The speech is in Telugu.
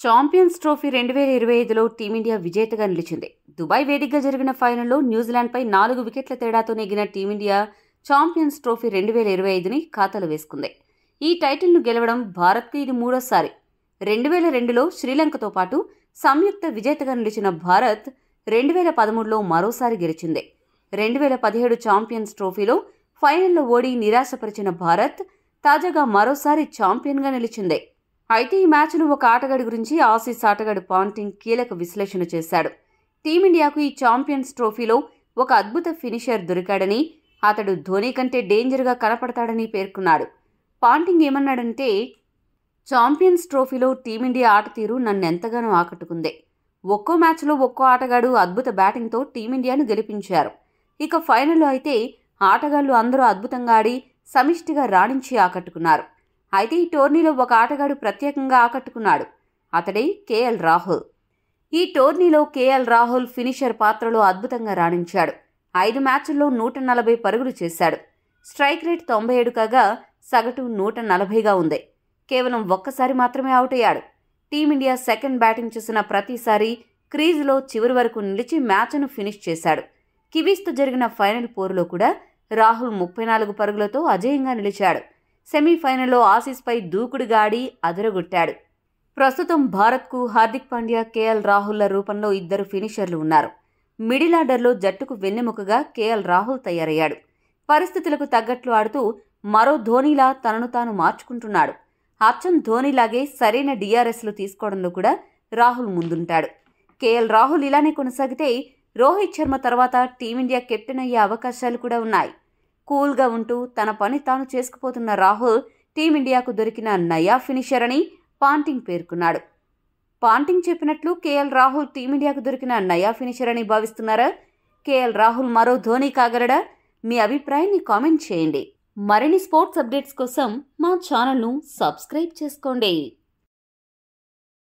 చాంపియన్స్ ట్రోఫీ 2025లో టీమిండియా విజేతగా నిలిచింది. దుబాయ్ వేదికగా జరిగిన ఫైనల్లో న్యూజిలాండ్పై 4 వికెట్ల తేడాతో నెగ్గిన టీమిండియా చాంపియన్స్ ట్రోఫీ 2025ని ఖాతాలో వేసుకుంది. ఈ టైటిల్ను గెలవడం భారత్కు ఇది మూడోసారి. 2002లో శ్రీలంకతో పాటు సంయుక్త విజేతగా నిలిచిన భారత్ 2013లో మరోసారి గెలిచింది. 2017 చాంపియన్స్ ట్రోఫీలో ఫైనల్లో ఓడి నిరాశపరిచిన భారత్ తాజాగా మరోసారి ఛాంపియన్గా నిలిచింది. అయితే ఈ మ్యాచ్లో ఒక ఆటగాడి గురించి ఆసీస్ ఆటగాడు పాంటింగ్ కీలక విశ్లేషణ చేశాడు. టీమిండియాకు ఈ ఛాంపియన్స్ ట్రోఫీలో ఒక అద్భుత ఫినిషర్ దొరికాడని, అతడు ధోనీ కంటే డేంజర్గా కనపడతాడని పేర్కొన్నాడు. పాంటింగ్ ఏమన్నాడంటే, ఛాంపియన్స్ ట్రోఫీలో టీమిండియా ఆట తీరు నన్నెంతగానో ఆకట్టుకుంది. ఒక్కో మ్యాచ్లో ఒక్కో ఆటగాడు అద్భుత బ్యాటింగ్తో టీమిండియాను గెలిపించారు. ఇక ఫైనల్లో అయితే ఆటగాళ్లు అందరూ అద్భుతంగా ఆడి సమిష్టిగా రాణించి ఆకట్టుకున్నారు. అయితే ఈ టోర్నీలో ఒక ఆటగాడు ప్రత్యేకంగా ఆకట్టుకున్నాడు. అతడే కేఎల్ రాహుల్. ఈ టోర్నీలో కేఎల్ రాహుల్ ఫినిషర్ పాత్రలో అద్భుతంగా రాణించాడు. 5 మ్యాచ్ల్లో 140 పరుగులు చేశాడు. స్ట్రైక్ రేట్ 97 కాగా సగటు 140గా ఉంది. కేవలం ఒక్కసారి మాత్రమే అవుట్ అయ్యాడు. టీమిండియా సెకండ్ బ్యాటింగ్ చేసిన ప్రతిసారి క్రీజులో చివరి వరకు నిలిచి మ్యాచ్ను ఫినిష్ చేశాడు. కివీస్తో జరిగిన ఫైనల్ పోరులో కూడా రాహుల్ 34 పరుగులతో అజేయంగా నిలిచాడు. సెమీఫైనల్లో ఆసీస్పై దూకుడుగా ఆడి అదరగొట్టాడు. ప్రస్తుతం భారత్కు హార్దిక్ పాండ్యా, కేఎల్ రాహుల్ల రూపంలో 2 ఫినిషర్లు ఉన్నారు. మిడిల్ ఆర్డర్లో జట్టుకు వెన్నెముకగా కేఎల్ రాహుల్ తయారయ్యాడు. పరిస్థితులకు తగ్గట్లు ఆడుతూ మరో ధోనీలా తనను తాను మార్చుకుంటున్నాడు. అచ్చం ధోనీలాగే సరైన డిఆర్ఎస్లు తీసుకోవడంలో కూడా రాహుల్ ముందుంటాడు. కేఎల్ రాహుల్ ఇలానే కొనసాగితే రోహిత్ శర్మ తర్వాత టీమిండియా కెప్టెన్ అయ్యే అవకాశాలు కూడా ఉన్నాయి. కూల్గా ఉంటూ తన పని తాను చేసుకుపోతున్న రాహుల్ టీమిండియాకు దొరికిన నయా ఫినిషర్ అని పాంటింగ్ పేర్కొన్నాడు. పాంటింగ్ చెప్పినట్లు కేఎల్ రాహుల్ టీమిండియాకు దొరికిన నయా ఫినిషర్ అని భావిస్తున్నారా? కేఎల్ రాహుల్ మరో ధోనీ కాగలడా? మీ అభిప్రాయాన్ని కామెంట్ చేయండి. మరిన్ని స్పోర్ట్స్ అప్డేట్స్ కోసం మా ఛానల్ను సబ్స్క్రైబ్ చేసుకోండి.